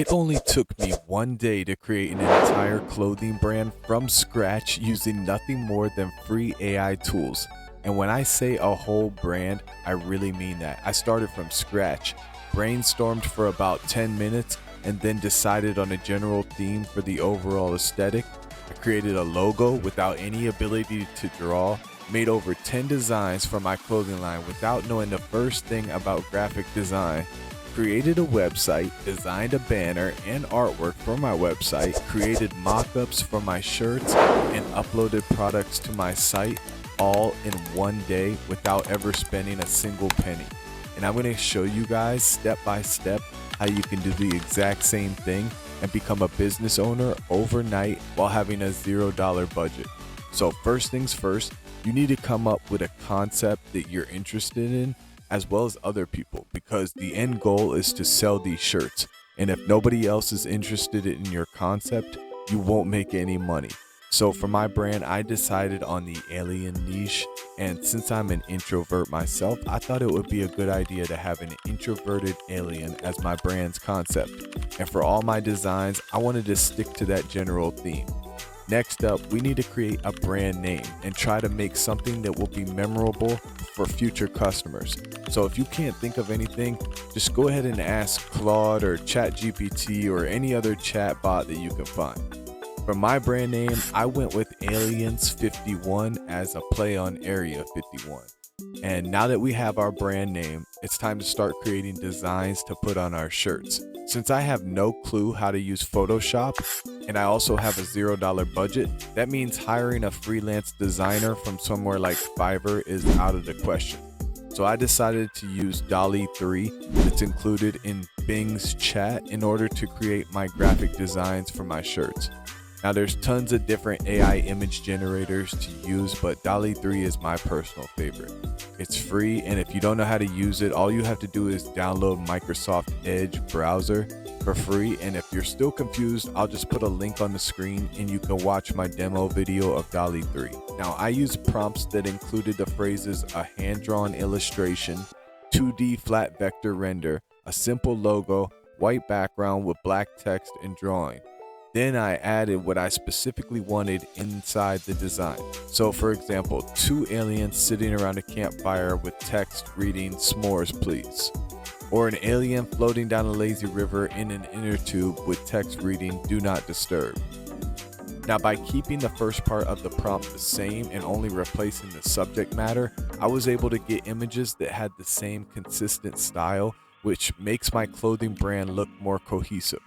It only took me one day to create an entire clothing brand from scratch using nothing more than free AI tools. And when I say a whole brand, I really mean that. I started from scratch, brainstormed for about 10 minutes, and then decided on a general theme for the overall aesthetic. I created a logo without any ability to draw, made over 10 designs for my clothing line without knowing the first thing about graphic design, created a website, designed a banner and artwork for my website, created mockups for my shirts, and uploaded products to my site all in one day without ever spending a single penny. And I'm going to show you guys step by step how you can do the exact same thing and become a business owner overnight while having a $0 budget. So first things first, you need to come up with a concept that you're interested in as well as other people, because the end goal is to sell these shirts. And if nobody else is interested in your concept, you won't make any money. So for my brand, I decided on the alien niche. And since I'm an introvert myself, I thought it would be a good idea to have an introverted alien as my brand's concept. And for all my designs, I wanted to stick to that general theme. Next up, we need to create a brand name and try to make something that will be memorable for future customers. So if you can't think of anything, just go ahead and ask Claude or ChatGPT or any other chat bot that you can find. For my brand name, I went with Aliens 51 as a play on Area 51. And now that we have our brand name, it's time to start creating designs to put on our shirts. Since I have no clue how to use Photoshop, and I also have a $0 budget, that means hiring a freelance designer from somewhere like Fiverr is out of the question. So I decided to use Dall-E 3 that's included in Bing's chat in order to create my graphic designs for my shirts. Now there's tons of different AI image generators to use, but Dall-E 3 is my personal favorite. It's free, and if you don't know how to use it, all you have to do is download Microsoft Edge browser for free. And if you're still confused, I'll just put a link on the screen and you can watch my demo video of Dall-E 3. Now I used prompts that included the phrases a hand-drawn illustration, 2D flat vector render, a simple logo, white background with black text and drawing. Then I added what I specifically wanted inside the design. So for example, 2 aliens sitting around a campfire with text reading "S'mores please." Or an alien floating down a lazy river in an inner tube with text reading "Do not disturb." Now by keeping the first part of the prompt the same and only replacing the subject matter, I was able to get images that had the same consistent style, which makes my clothing brand look more cohesive.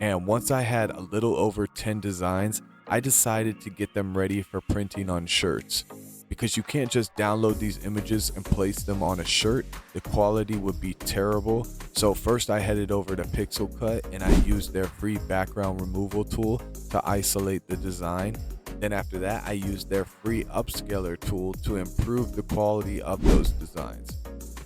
And once I had a little over 10 designs, I decided to get them ready for printing on shirts. Because you can't just download these images and place them on a shirt, the quality would be terrible. So first I headed over to Pixelcut and I used their free background removal tool to isolate the design. Then after that, I used their free upscaler tool to improve the quality of those designs.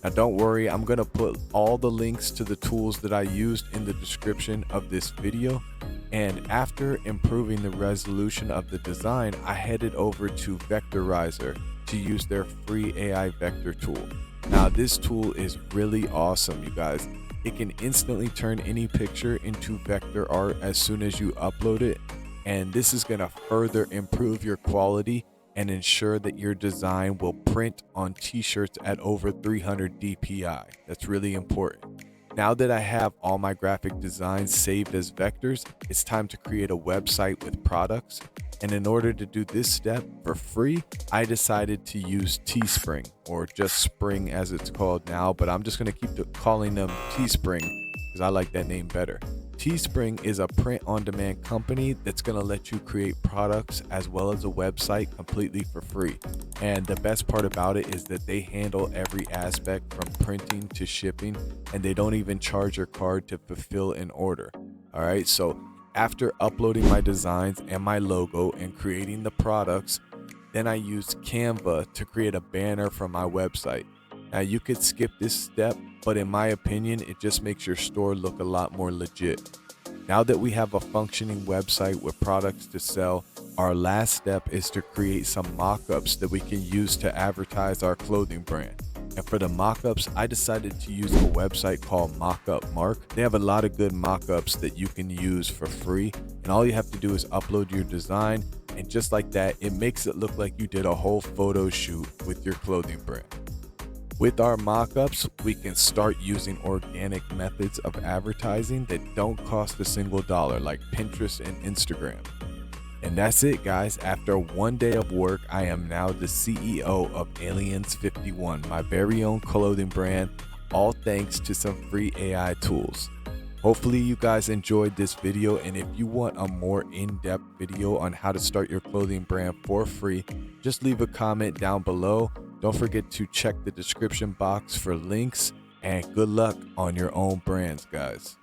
Now don't worry, I'm going to put all the links to the tools that I used in the description of this video. And after improving the resolution of the design, I headed over to Vectorizer to use their free AI vector tool. Now this tool is really awesome, you guys. It can instantly turn any picture into vector art as soon as you upload it. And this is going to further improve your quality and ensure that your design will print on t-shirts at over 300 DPI. That's really important. Now that I have all my graphic designs saved as vectors, it's time to create a website with products. And in order to do this step for free, I decided to use Teespring, or just Spring as it's called now, but I'm just going to keep calling them Teespring because I like that name better. Teespring is a print-on-demand company that's going to let you create products as well as a website completely for free. And the best part about it is that they handle every aspect from printing to shipping, and they don't even charge your card to fulfill an order. All right, so after uploading my designs and my logo and creating the products, then I used Canva to create a banner for my website. Now you could skip this step, but in my opinion, it just makes your store look a lot more legit. Now that we have a functioning website with products to sell, our last step is to create some mock-ups that we can use to advertise our clothing brand. And for the mockups, I decided to use a website called Mark. They have a lot of good mockups that you can use for free. And all you have to do is upload your design. And just like that, it makes it look like you did a whole photo shoot with your clothing brand. With our mockups, we can start using organic methods of advertising that don't cost a single dollar, like Pinterest and Instagram. And that's it, guys. After one day of work, I am now the CEO of Aliens 51, my very own clothing brand, all thanks to some free AI tools. Hopefully you guys enjoyed this video, and if you want a more in-depth video on how to start your clothing brand for free, just leave a comment down below. Don't forget to check the description box for links, and good luck on your own brands, guys.